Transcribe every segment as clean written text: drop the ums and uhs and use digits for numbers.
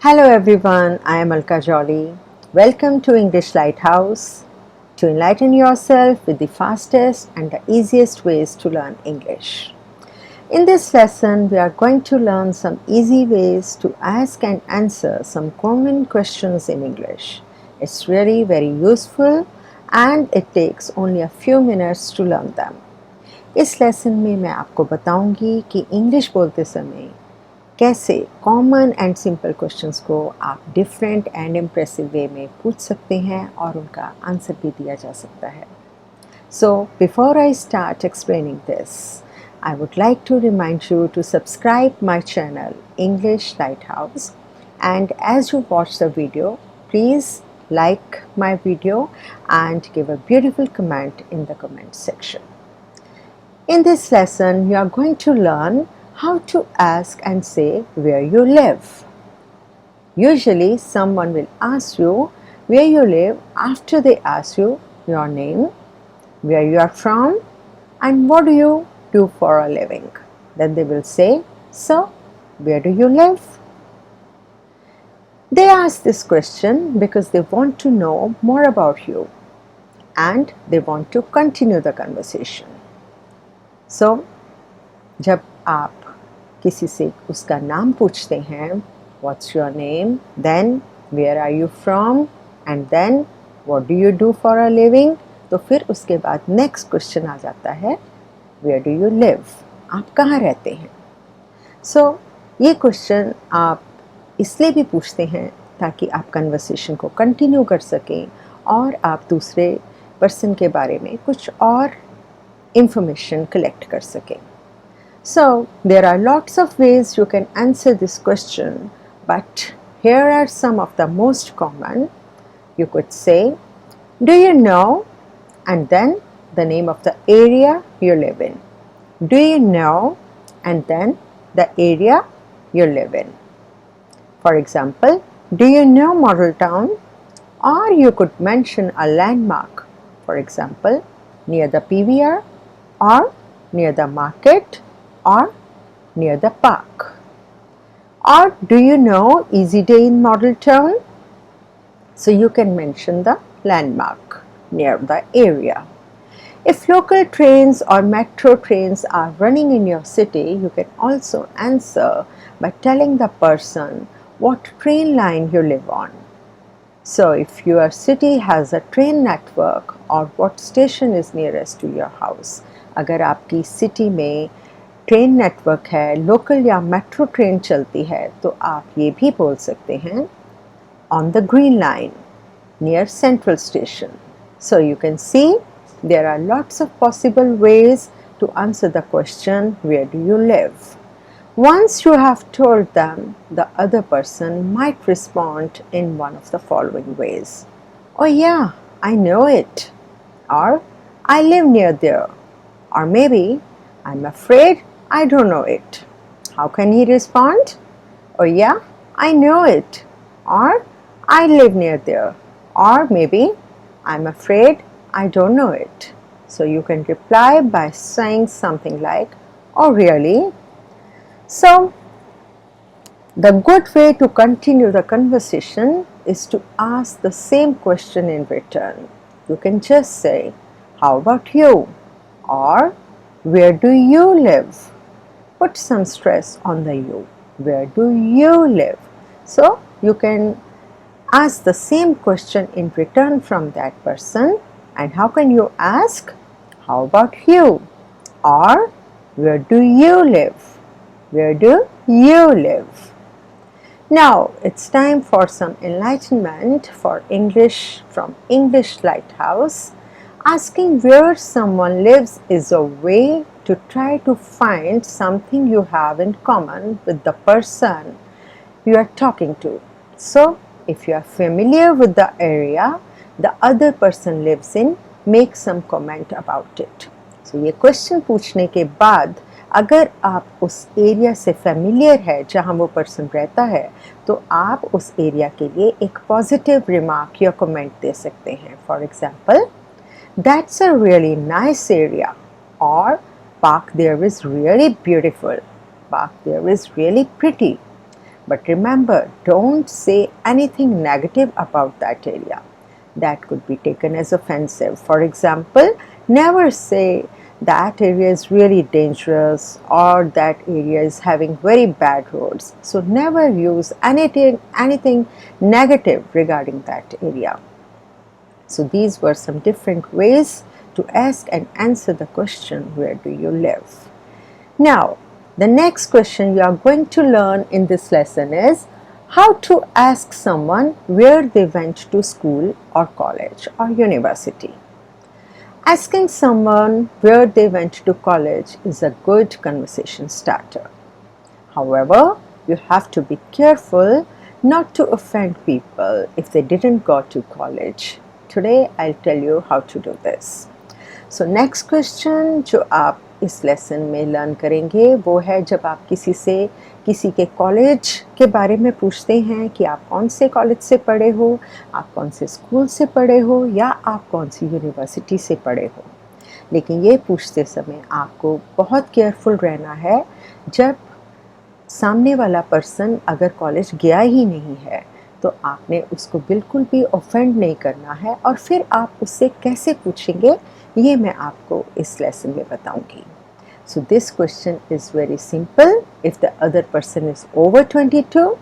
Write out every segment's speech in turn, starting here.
Hello everyone, I am Alka Jolly. Welcome to English Lighthouse to enlighten yourself with the fastest and the easiest ways to learn English. In this lesson, we are going to learn some easy ways to ask and answer some common questions in English. It's really very useful and it takes only a few minutes to learn them. इस lesson में मैं आपको बताऊंगी कि English बोलते समय कैसे common and simple questions को आप डिफरेंट एंड इम्प्रेसिव वे में पूछ सकते हैं और उनका आंसर भी दिया जा सकता है. So before I start explaining this, I would like to remind you to subscribe my channel English Lighthouse, and as you watch the video, please like my video and give a beautiful comment in the comment section. In this lesson, you are going to learn how to ask and say where you live. Usually, someone will ask you where you live after they ask you your name, where you are from, and what do you do for a living. Then they will say, "So, where do you live?" They ask this question because they want to know more about you and they want to continue the conversation. So, जब आप किसी से उसका नाम पूछते हैं, What's your name? Then where are you from? And then what do you do for a living? तो फिर उसके बाद नेक्स्ट क्वेश्चन आ जाता है Where do you live? आप कहाँ रहते हैं? So ये क्वेश्चन आप इसलिए भी पूछते हैं ताकि आप कन्वर्सेशन को कंटिन्यू कर सकें और आप दूसरे पर्सन के बारे में कुछ और इंफॉर्मेशन कलेक्ट कर सकें. So, there are lots of ways you can answer this question, but here are some of the most common. You could say, do you know? And then the name of the area you live in. Do you know? And then the area you live in. For example, do you know Model Town? Or you could mention a landmark. For example, near the PVR or near the market or near the park. Or do you know Easy Day in Model Town? So you can mention the landmark near the area. If local trains or metro trains are running in your city, you can also answer by telling the person what train line you live on. So if your city has a train network or what station is nearest to your house. अगर आपकी city में train network है, local या metro train चलती है, तो आप ये भी बोल सकते हैं on the green line near central station. So you can see there are lots of possible ways to answer the question where do you live. Once you have told them, the other person might respond in one of the following ways. Oh yeah, I know it. Or I live near there. Or maybe I'm afraid I don't know it. How can he respond? Oh yeah, I know it. Or I live near there. Or maybe I'm afraid I don't know it. So you can reply by saying something like, oh really? So the good way to continue the conversation is to ask the same question in return. You can just say, how about you? Or where do you live? Put some stress on the you. Where do you live? So you can ask the same question in return from that person. And how can you ask? How about you? Or where do you live? Where do you live? Now it's time for some enlightenment for English from English Lighthouse. Asking where someone lives is a way to try to find something you have in common with the person you are talking to. So, if you are familiar with the area the other person lives in, make some comment about it. So, ये question पूछने के बाद अगर आप उस area से familiar है जहाँ वो पर्सन रहता है तो आप उस एरिया के लिए एक पॉजिटिव रिमार्क या कमेंट दे सकते हैं. For example, that's a really nice area, or park there is really beautiful, park there is really pretty. But remember, don't say anything negative about that area. That could be taken as offensive. For example, never say that area is really dangerous or that area is having very bad roads. So never use anything negative regarding that area. So these were some different ways to ask and answer the question, where do you live? Now, the next question you are going to learn in this lesson is how to ask someone where they went to school or college or university. Asking someone where they went to college is a good conversation starter. However, you have to be careful not to offend people if they didn't go to college. Today, I'll tell you how to do this. So next question जो आप इस lesson में learn करेंगे वो है जब आप किसी के कॉलेज के बारे में पूछते हैं कि आप कौन से कॉलेज से पढ़े हो, आप कौन से स्कूल से पढ़े हो या आप कौन सी यूनिवर्सिटी से पढ़े हो. लेकिन ये पूछते समय आपको बहुत केयरफुल रहना है. जब सामने वाला पर्सन अगर कॉलेज गया ही नहीं है तो आपने उसको बिल्कुल भी ऑफेंड नहीं करना है और फिर आप उससे कैसे पूछेंगे ये मैं आपको इस लेसन में बताऊंगी. So this question is very simple. If the other person is over 22,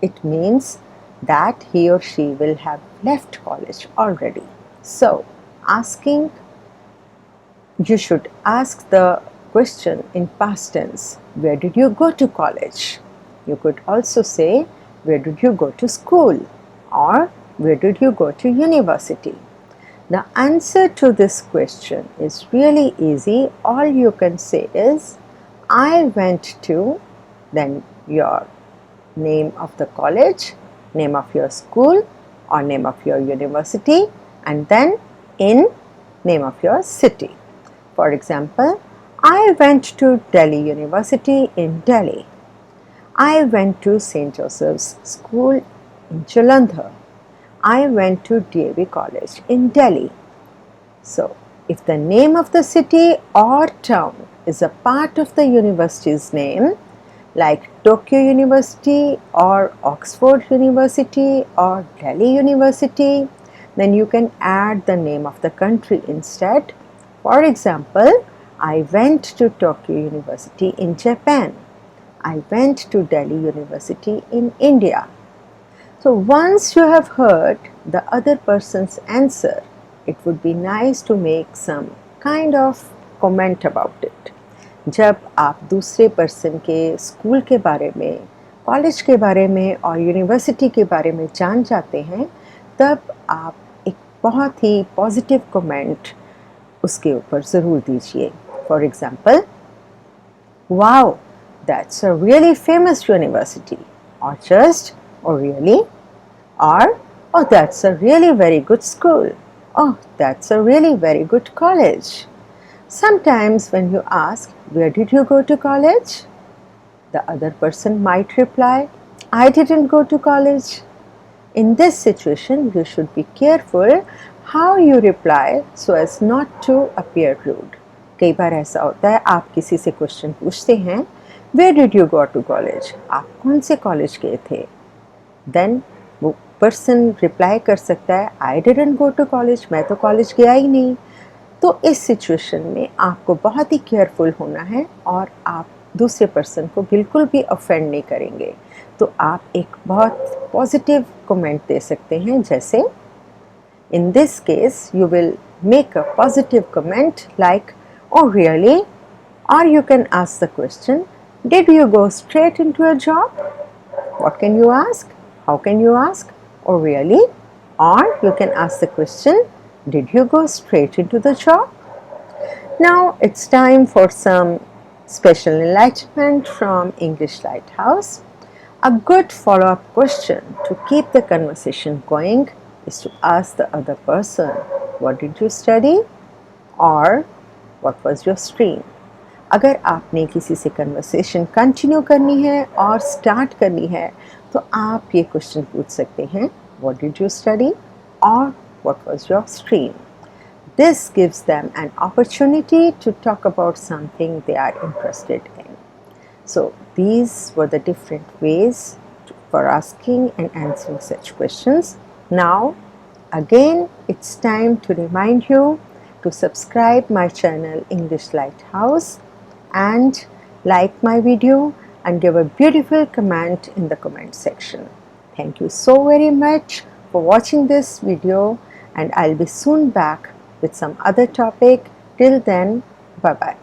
it means that he or she will have left college already. So you should ask the question in past tense. Where did you go to college? You could also say, where did you go to school? Or where did you go to university? The answer to this question is really easy. All you can say is, I went to, then your name of the college, name of your school or name of your university, and then in name of your city. For example, I went to Delhi University in Delhi. I went to St. Joseph's School in Jalandhar. I went to DAV College in Delhi. So, if the name of the city or town is a part of the university's name, like Tokyo University or Oxford University or Delhi University, then you can add the name of the country instead. For example, I went to Tokyo University in Japan. I went to Delhi University in India. So once you have heard the other person's answer, it would be nice to make some kind of comment about it. जब आप दूसरे person के school के बारे में, college के बारे में और यूनिवर्सिटी के बारे में जान जाते हैं, तब आप एक बहुत ही पॉजिटिव कमेंट उसके ऊपर ज़रूर दीजिए. For example, wow, that's a really famous university, or just, oh really, or oh that's a really very good school, oh that's a really very good college. Sometimes when you ask, where did you go to college? The other person might reply, I didn't go to college. In this situation, you should be careful how you reply so as not to appear rude. कई बार ऐसा होता है, आप किसी से question पूछते हैं, Where did you go to college? आप कौन से कॉलेज गए थे? Then वो पर्सन रिप्लाई कर सकता है, I didn't go to college, मैं तो कॉलेज गया ही नहीं. तो इस सिचुएशन में आपको बहुत ही केयरफुल होना है और आप दूसरे पर्सन को बिल्कुल भी ऑफेंड नहीं करेंगे. तो आप एक बहुत पॉजिटिव कमेंट दे सकते हैं, जैसे in this case you will make a positive comment like, oh really? Or you can ask the question, did you go straight into a job? What can you ask? How can you ask? Oh really? Or you can ask the question, did you go straight into the job? Now it's time for some special enlightenment from English Lighthouse. A good follow-up question to keep the conversation going is to ask the other person, what did you study? Or what was your stream? अगर आपने किसी से conversation continue करनी है और start करनी है तो आप ये क्वेश्चन पूछ सकते हैं, what did you study? Or what was your stream? This gives them an opportunity to talk about something they are interested in. So these were the different ways for asking and answering such questions. Now, again, it's time to remind you to subscribe my channel English Lighthouse and like my video and give a beautiful comment in the comment section. Thank you so very much for watching this video, and I'll be soon back with some other topic. Till then, bye bye.